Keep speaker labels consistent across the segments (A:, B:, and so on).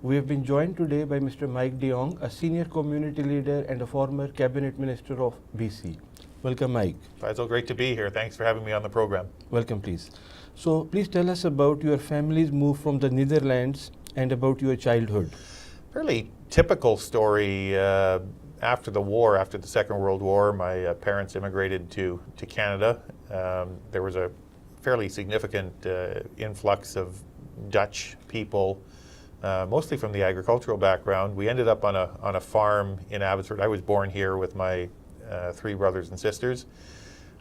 A: We have been joined today by Mr. Mike Jong, a senior community leader and a former cabinet minister of BC. Welcome, Mike.
B: Faisal, great to be here. Thanks for having me on the program.
A: Welcome, please. So, please tell us about your family's move from the Netherlands and about your childhood.
B: Fairly typical story. After the war, after the Second World War, my parents immigrated to Canada. There was a fairly significant influx of Dutch people, mostly from the agricultural background. We ended up on a farm in Abbotsford. I was born here with my three brothers and sisters.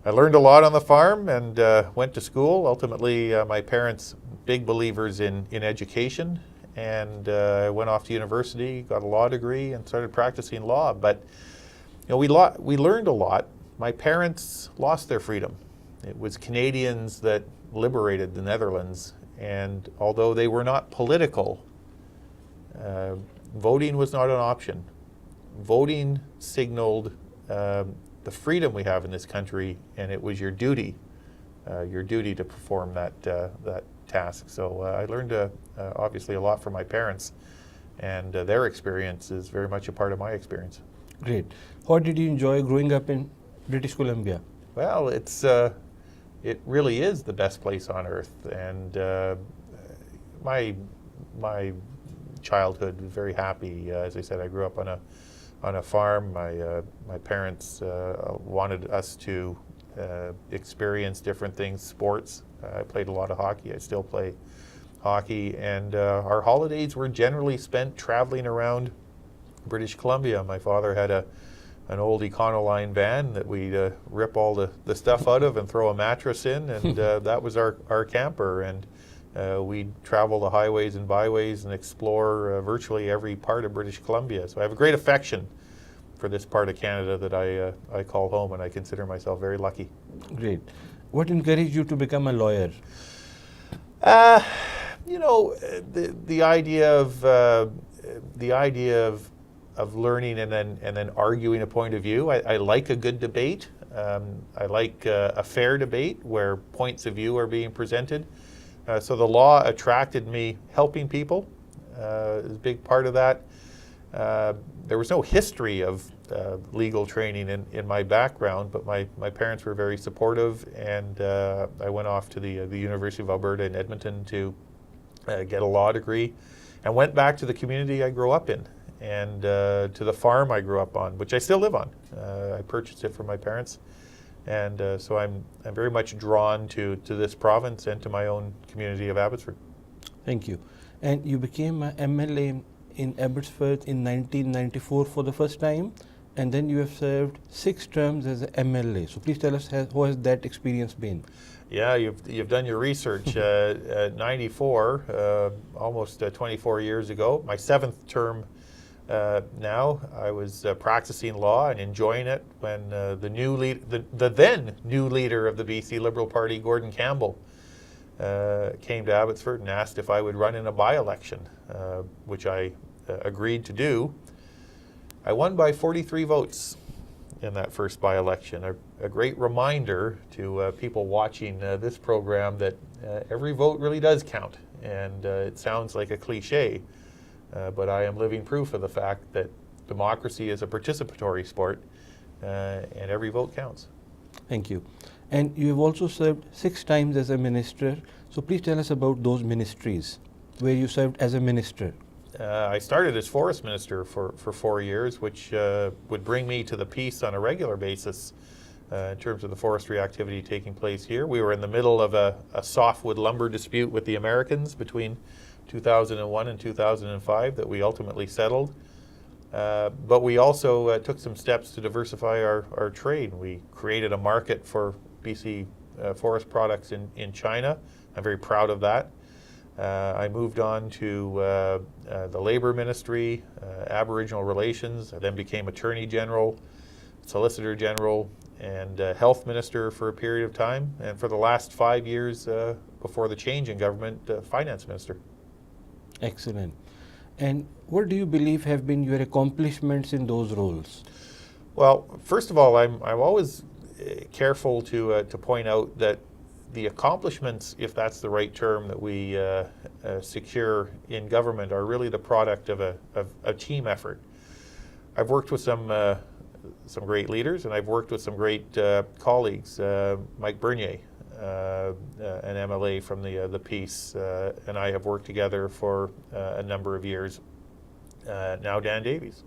B: I learned a lot on the farm and went to school. Ultimately, my parents, big believers in education, and went off to university, got a law degree, and started practicing law. But we learned a lot. My parents lost their freedom. It was Canadians that liberated the Netherlands, and although they were not political, voting was not an option. Voting signaled the freedom we have in this country, and it was your duty to perform that task. So I learned obviously a lot from my parents, and their experience is very much a part of my experience.
A: Great. What did you enjoy growing up in British Columbia?
B: Well, it really is the best place on earth, and my childhood was very happy. As I said, I grew up on a farm. My parents wanted us to experience different things, sports. I played a lot of hockey. I still play hockey, and our holidays were generally spent traveling around British Columbia. My father had an old Econoline van that we'd rip all the stuff out of and throw a mattress in, and that was our camper. And we'd travel the highways and byways and explore virtually every part of British Columbia. So I have a great affection for this part of Canada that I call home, and I consider myself very lucky.
A: Great. What encouraged you to become a lawyer?
B: The idea of learning and then arguing a point of view. I like a good debate. I like a fair debate where points of view are being presented. So the law attracted me. Helping people is a big part of that. There was no history of legal training in my background, but my parents were very supportive, and I went off to the University of Alberta in Edmonton to get a law degree, and went back to the community I grew up in, and to the farm I grew up on, which I still live on. I purchased it from my parents, and so I'm very much drawn to this province and to my own community of Abbotsford.
A: Thank you. And you became an MLA in Abbotsford in 1994 for the first time, and then you have served 6 terms as an MLA. So please tell us how has that experience been?
B: Yeah, you've done your research. 94, almost 24 years ago, my 7th term now. I was practicing law and enjoying it when the then new leader of the BC Liberal Party, Gordon Campbell, came to Abbotsford and asked if I would run in a by-election, which I agreed to do. I won by 43 votes in that first by-election. A great reminder to people watching this program that every vote really does count. And it sounds like a cliche, but I am living proof of the fact that democracy is a participatory sport, and every vote counts.
A: Thank you. And you have also served 6 times as a minister. So please tell us about those ministries where you served as a minister.
B: I started as forest minister for 4 years, which would bring me to the peace on a regular basis in terms of the forestry activity taking place here. We were in the middle of a softwood lumber dispute with the Americans between 2001 and 2005 that we ultimately settled. But we also took some steps to diversify our trade. We created a market for BC forest products in China. I'm very proud of that. I moved on to the Labor Ministry, Aboriginal Relations. I then became Attorney General, Solicitor General, and Health Minister for a period of time. And for the last 5 years before the change in government, Finance Minister.
A: Excellent. And what do you believe have been your accomplishments in those roles?
B: Well, first of all, I'm always careful to point out that the accomplishments, if that's the right term, that we secure in government are really the product of a team effort. I've worked with some great leaders, and I've worked with some great colleagues. Mike Bernier, an MLA from the Peace, and I have worked together for a number of years. Now Dan Davies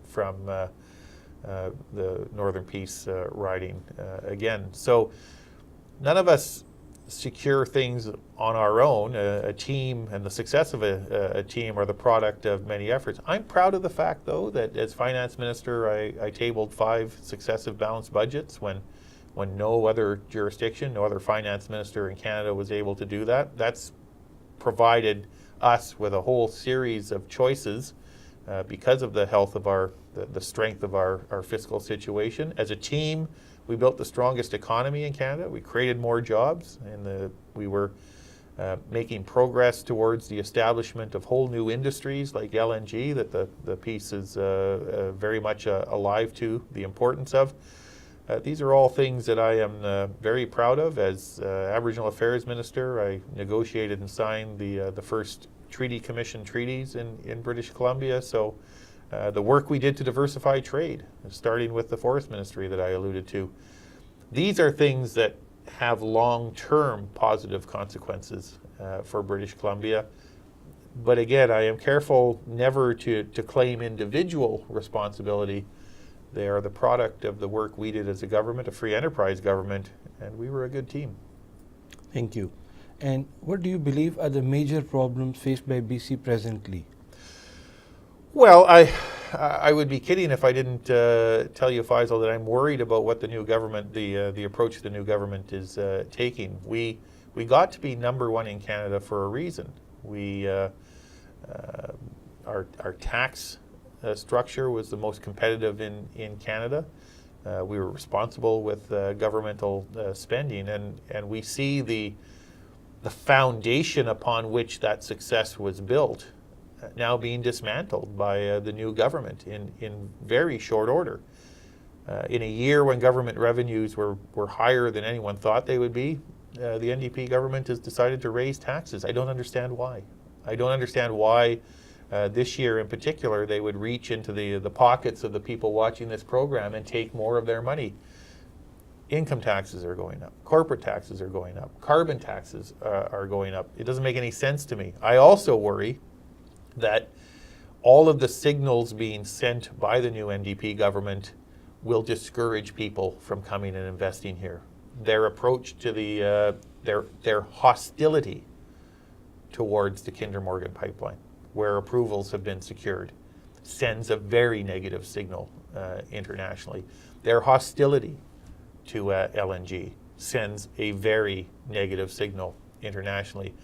B: from the Northern Peace riding again. So none of us secure things on our own. A team and the success of a team are the product of many efforts. I'm proud of the fact, though, that as finance minister, I tabled 5 successive balanced budgets when no other jurisdiction, no other finance minister in Canada was able to do that. That's provided us with a whole series of choices because of the health of the strength of our fiscal situation. As a team, we built the strongest economy in Canada. We created more jobs, and we were making progress towards the establishment of whole new industries like LNG that the Peace is very much alive to the importance of. These are all things that I am very proud of. As Aboriginal Affairs Minister, I negotiated and signed the first Treaty Commission treaties in British Columbia. So the work we did to diversify trade, starting with the Forest Ministry that I alluded to, these are things that have long-term positive consequences for British Columbia. But again, I am careful never to claim individual responsibility. They are the product of the work we did as a government, a free enterprise government, and we were a good team.
A: Thank you. And what do you believe are the major problems faced by BC presently?
B: Well, I would be kidding if I didn't tell you, Faisal, that I'm worried about what the new government, the approach the new government is taking. We got to be #1 in Canada for a reason. Our tax structure was the most competitive in Canada. We were responsible with governmental spending, and we see the foundation upon which that success was built now being dismantled by the new government in very short order. In a year when government revenues were higher than anyone thought they would be, the NDP government has decided to raise taxes. I don't understand why. I don't understand why this year in particular they would reach into the pockets of the people watching this program and take more of their money. Income taxes are going up. Corporate taxes are going up. Carbon taxes are going up. It doesn't make any sense to me. I also worry that all of the signals being sent by the new NDP government will discourage people from coming and investing here. Their approach to their hostility towards the Kinder Morgan pipeline, where approvals have been secured, sends a very negative signal internationally. Their hostility to LNG sends a very negative signal internationally.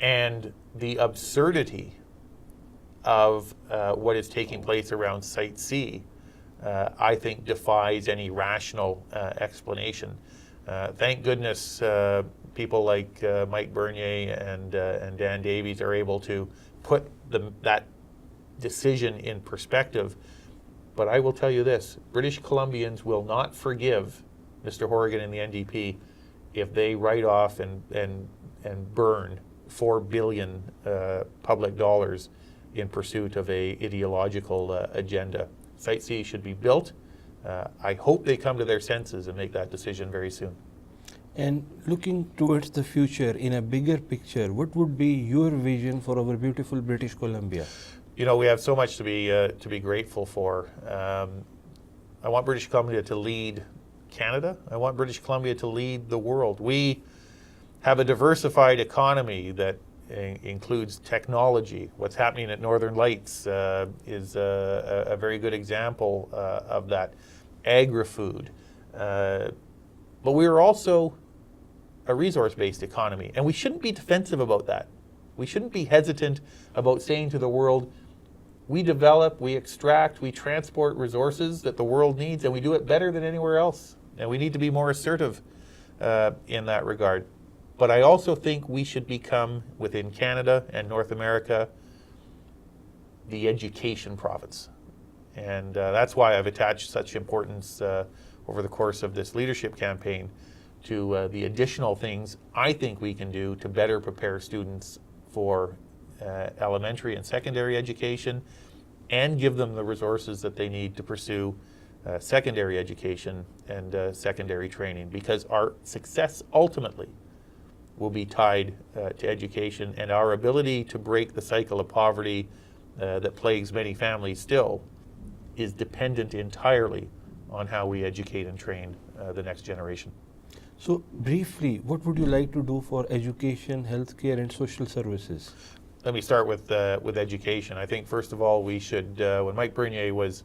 B: And the absurdity of what is taking place around Site C, I think defies any rational explanation. Thank goodness people like Mike Bernier and Dan Davies are able to put that decision in perspective. But I will tell you this, British Columbians will not forgive Mr. Horgan and the NDP if they write off and burn $4 billion public dollars in pursuit of a ideological agenda. Site C should be built. I hope they come to their senses and make that decision very soon.
A: And looking towards the future in a bigger picture, what would be your vision for our beautiful British Columbia?
B: You know, we have so much to be grateful for. I want British Columbia to lead Canada. I want British Columbia to lead the world. We have a diversified economy that includes technology. What's happening at Northern Lights is a very good example of that. Agri-food. But we are also a resource-based economy, and we shouldn't be defensive about that. We shouldn't be hesitant about saying to the world, we develop, we extract, we transport resources that the world needs, and we do it better than anywhere else. And we need to be more assertive in that regard. But I also think we should become, within Canada and North America, the education province. And that's why I've attached such importance over the course of this leadership campaign to the additional things I think we can do to better prepare students for elementary and secondary education and give them the resources that they need to pursue secondary education and secondary training, because our success ultimately will be tied to education, and our ability to break the cycle of poverty that plagues many families still is dependent entirely on how we educate and train the next generation.
A: So briefly, what would you like to do for education, healthcare and social services?
B: Let me start with education. I think first of all we should, when Mike Bernier was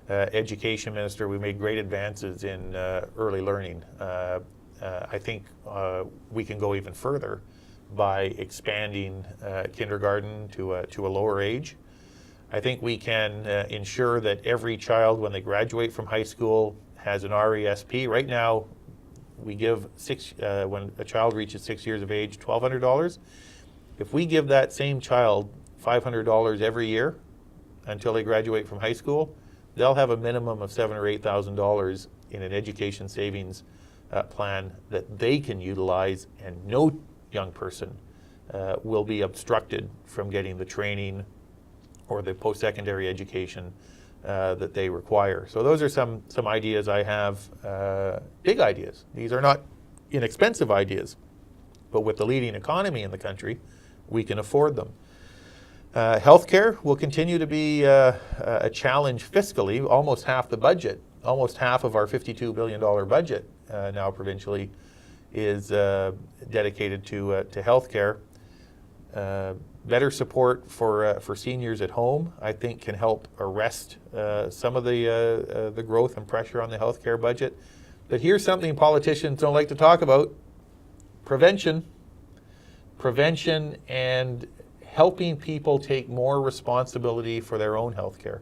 B: education minister, we made great advances in early learning. I think we can go even further by expanding kindergarten to a lower age. I think we can ensure that every child, when they graduate from high school, has an RESP. Right now, we give when a child reaches 6 years of age, $1,200. If we give that same child $500 every year until they graduate from high school, they'll have a minimum of $7,000 or $8,000 in an education savings plan that they can utilize, and no young person will be obstructed from getting the training or the post-secondary education that they require. So those are some ideas I have, big ideas. These are not inexpensive ideas, but with the leading economy in the country, we can afford them. Healthcare will continue to be a challenge fiscally. Almost half the budget, almost half of our $52 billion budget now provincially is dedicated to healthcare. Better support for seniors at home, I think, can help arrest some of the growth and pressure on the healthcare budget. But here's something politicians don't like to talk about: prevention. Prevention and helping people take more responsibility for their own healthcare.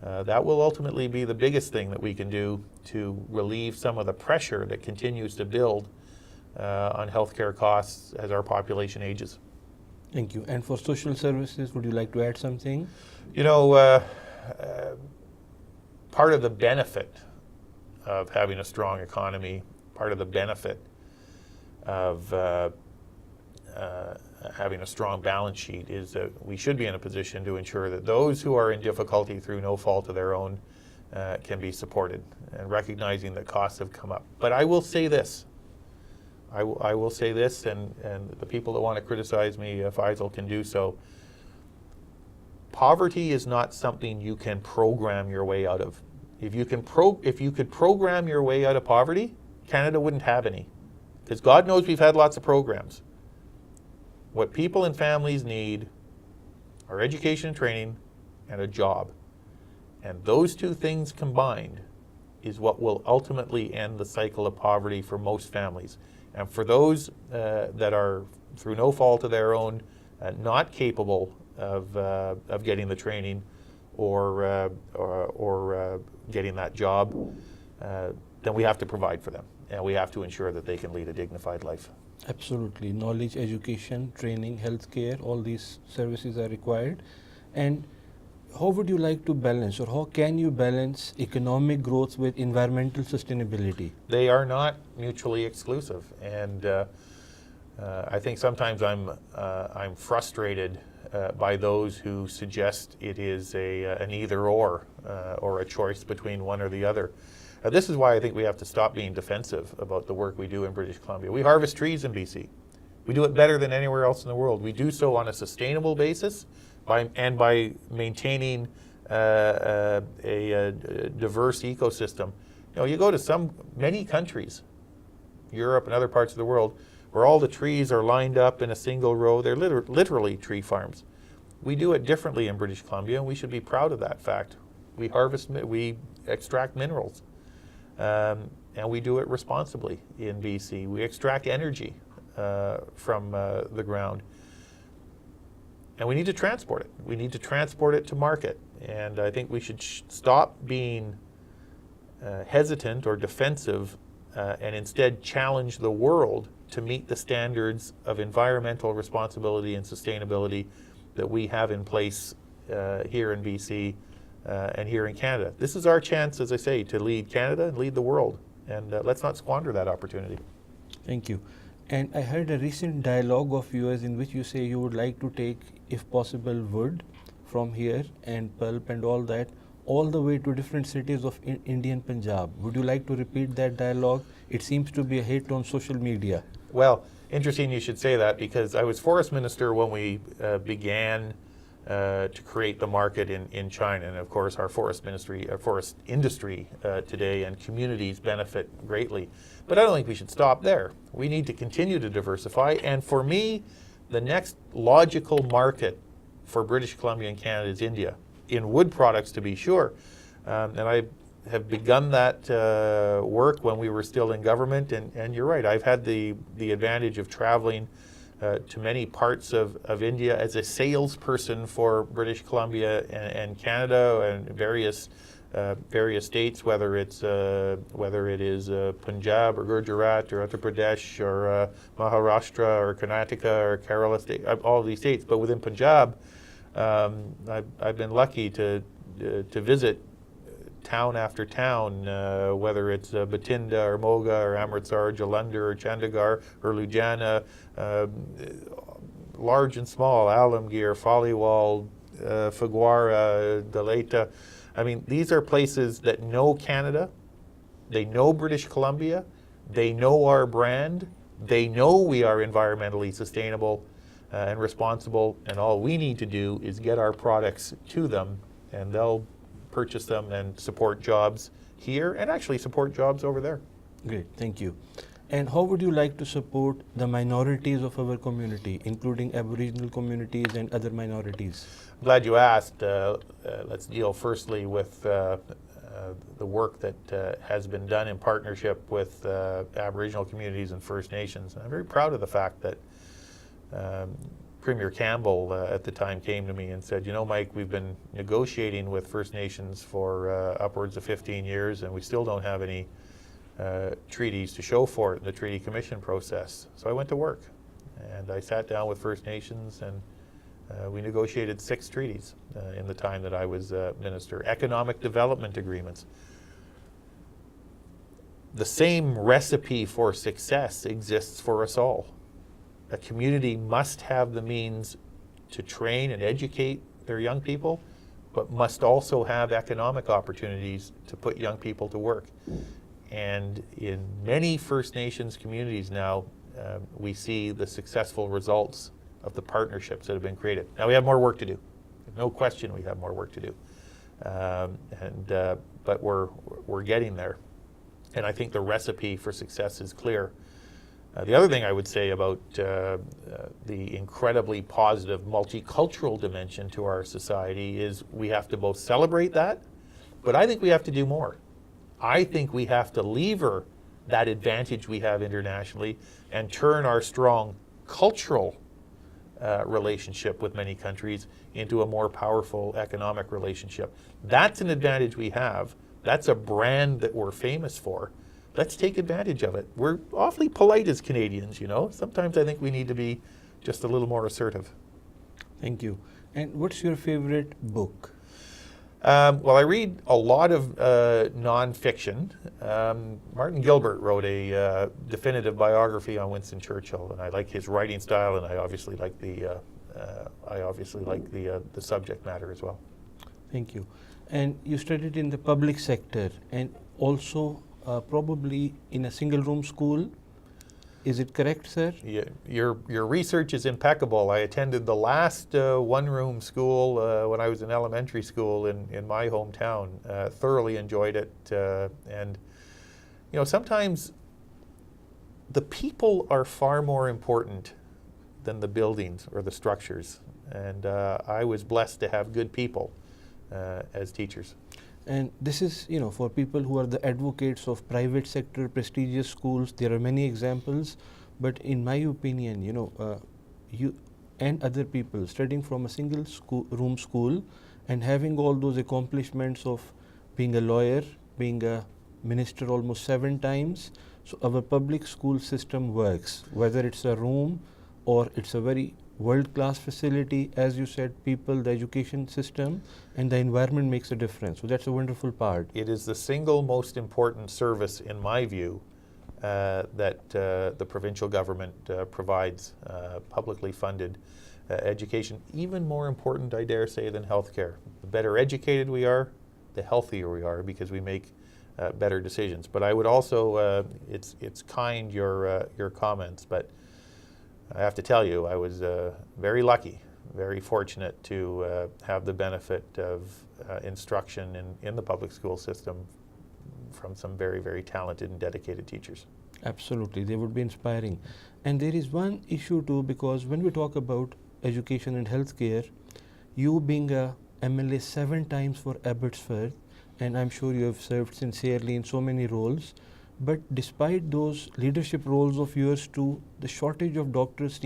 B: That will ultimately be the biggest thing that we can do to relieve some of the pressure that continues to build on healthcare costs as our population ages.
A: Thank you. And for social services, would you like to add something?
B: You know, part of the benefit of having a strong economy, part of the benefit of having a strong balance sheet is that we should be in a position to ensure that those who are in difficulty through no fault of their own can be supported, and recognizing that costs have come up. But I will say this, I will say this, and the people that want to criticize me, Faisal, can do so. Poverty is not something you can program your way out of. If you could program your way out of poverty, Canada wouldn't have any, because God knows we've had lots of programs. What people and families need are education and training and a job. And those two things combined is what will ultimately end the cycle of poverty for most families. And for those that are, through no fault of their own, not capable of getting the training or getting that job, then we have to provide for them. And we have to ensure that they can lead a dignified life.
A: Absolutely. Knowledge, education, training, healthcare, all these services are required. And how would you like to balance, or how can you balance economic growth with environmental sustainability?
B: They are not mutually exclusive. And I think sometimes I'm frustrated by those who suggest it is an either or a choice between one or the other. This is why I think we have to stop being defensive about the work we do in British Columbia. We harvest trees in BC. We do it better than anywhere else in the world. We do so on a sustainable basis by maintaining a diverse ecosystem. You know, you go to many countries, Europe and other parts of the world, where all the trees are lined up in a single row. They're literally tree farms. We do it differently in British Columbia, and we should be proud of that fact. We extract minerals. And we do it responsibly in BC. We extract energy from the ground. And we need to transport it. We need to transport it to market. And I think we should stop being hesitant or defensive and instead challenge the world to meet the standards of environmental responsibility and sustainability that we have in place here in BC and here in Canada. This is our chance, as I say, to lead Canada and lead the world and let's not squander that opportunity.
A: Thank you. And I heard a recent dialogue of yours in which you say you would like to take, if possible, wood from here and pulp and all that, all the way to different cities of Indian Punjab. Would you like to repeat that dialogue? It seems to be a hit on social media.
B: Well, interesting you should say that, because I was forest minister when we began to create the market in China. And of course, our forest industry today and communities benefit greatly. But I don't think we should stop there. We need to continue to diversify. And for me, the next logical market for British Columbia and Canada is India, in wood products to be sure. And I have begun that work when we were still in government. And you're right, I've had the advantage of traveling to many parts of India as a salesperson for British Columbia and Canada and various states, whether it is Punjab or Gujarat or Uttar Pradesh or Maharashtra or Karnataka or Kerala state, all of these states. But within Punjab, I've been lucky to visit town after town, whether it's Bathinda or Moga or Amritsar, Jalandhar or Chandigarh or Ludhiana, large and small, Alamgir, Faliwal, Fagwara, Daleta. I mean, these are places that know Canada, they know British Columbia, they know our brand, they know we are environmentally sustainable and responsible, and all we need to do is get our products to them, and they'll purchase them and support jobs here and actually support jobs over there.
A: Great, thank you. And how would you like to support the minorities of our community, including Aboriginal communities and other minorities?
B: I'm glad you asked. Let's deal firstly with the work that has been done in partnership with Aboriginal communities and First Nations. And I'm very proud of the fact that Premier Campbell at the time came to me and said, you know, Mike, we've been negotiating with First Nations for upwards of 15 years, and we still don't have any treaties to show for it in the Treaty Commission process. So I went to work, and I sat down with First Nations, and we negotiated 6 treaties in the time that I was minister. Economic development agreements. The same recipe for success exists for us all. A community must have the means to train and educate their young people, but must also have economic opportunities to put young people to work. And in many First Nations communities now, we see the successful results of the partnerships that have been created. Now we have more work to do. No question we have more work to do. But we're getting there. And I think the recipe for success is clear. The other thing I would say about the incredibly positive multicultural dimension to our society is we have to both celebrate that, but I think we have to do more. I think we have to lever that advantage we have internationally and turn our strong cultural relationship with many countries into a more powerful economic relationship. That's an advantage we have. That's a brand that we're famous for. Let's take advantage of it. We're awfully polite as Canadians, you know. Sometimes I think we need to be just a little more assertive.
A: Thank you. And what's your favorite book?
B: Well, I read a lot of nonfiction. Martin Gilbert wrote a definitive biography on Winston Churchill, and I like his writing style, and I obviously like the subject matter as well.
A: Thank you. And you studied in the public sector and also probably in a single room school. Is it correct, sir?
B: Yeah, your research is impeccable. I attended the last one-room school when I was in elementary school in my hometown. Thoroughly enjoyed it. And, you know, sometimes the people are far more important than the buildings or the structures. And I was blessed to have good people as teachers.
A: And this is, you know, for people who are the advocates of private sector prestigious schools, there are many examples. But in my opinion, you know, you and other people studying from a single room school and having all those accomplishments of being a lawyer, being a minister almost 7 times. So our public school system works, whether it's a room or it's a very world-class facility, as you said, people, the education system, and the environment makes a difference. So that's a wonderful part.
B: It is the single most important service, in my view, that the provincial government provides, publicly funded education. Even more important, I dare say, than healthcare. The better educated we are, the healthier we are, because we make better decisions. But I would also, it's kind, your comments, but I have to tell you, I was very lucky, very fortunate to have the benefit of instruction in the public school system from some very, very talented and dedicated teachers.
A: Absolutely, they would be inspiring. And there is one issue too, because when we talk about education and healthcare, you being a MLA 7 times for Abbotsford, and I'm sure you have served sincerely in so many roles, but despite those leadership roles of yours too, the shortage of doctors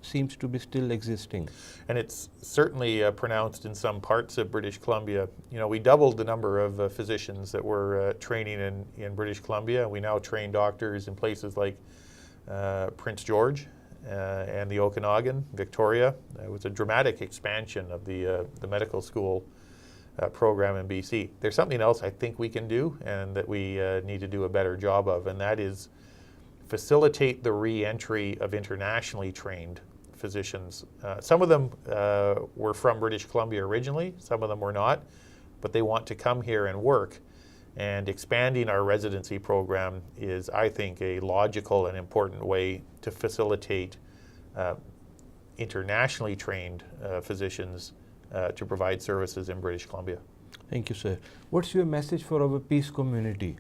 A: seems to be still existing.
B: And it's certainly pronounced in some parts of British Columbia. You know, we doubled the number of physicians that were training in British Columbia. We now train doctors in places like Prince George and the Okanagan, Victoria. It was a dramatic expansion of the medical school program in BC. There's something else I think we can do and that we need to do a better job of, and that is facilitate the re-entry of internationally trained physicians. Some of them were from British Columbia originally, some of them were not, but they want to come here and work. And expanding our residency program is, I think, a logical and important way to facilitate internationally trained physicians to provide services in British Columbia.
A: Thank you, sir. What's your message for our peace community?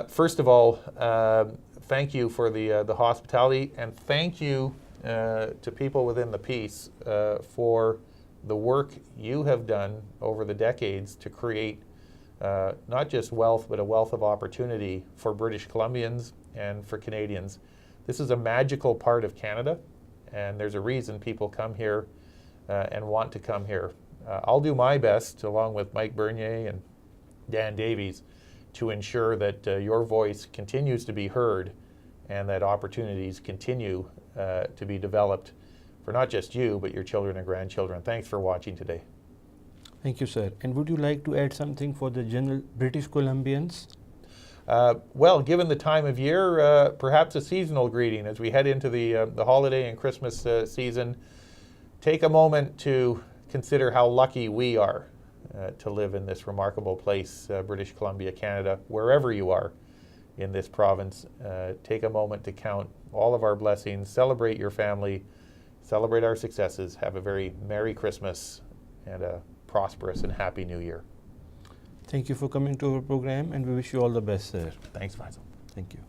B: First of all, thank you for the hospitality, and thank you to people within the Peace for the work you have done over the decades to create not just wealth, but a wealth of opportunity for British Columbians and for Canadians. This is a magical part of Canada, and there's a reason people come here and want to come here. I'll do my best, along with Mike Bernier and Dan Davies, to ensure that your voice continues to be heard and that opportunities continue to be developed for not just you, but your children and grandchildren. Thanks for watching today.
A: Thank you, sir. And would you like to add something for the general British Columbians?
B: Well, given the time of year, perhaps a seasonal greeting as we head into the holiday and Christmas season. Take a moment to consider how lucky we are to live in this remarkable place, British Columbia, Canada, wherever you are in this province. Take a moment to count all of our blessings, celebrate your family, celebrate our successes, have a very Merry Christmas and a prosperous and happy New Year.
A: Thank you for coming to our program, and we wish you all the best, sir.
B: Thanks, Faisal.
A: Thank you.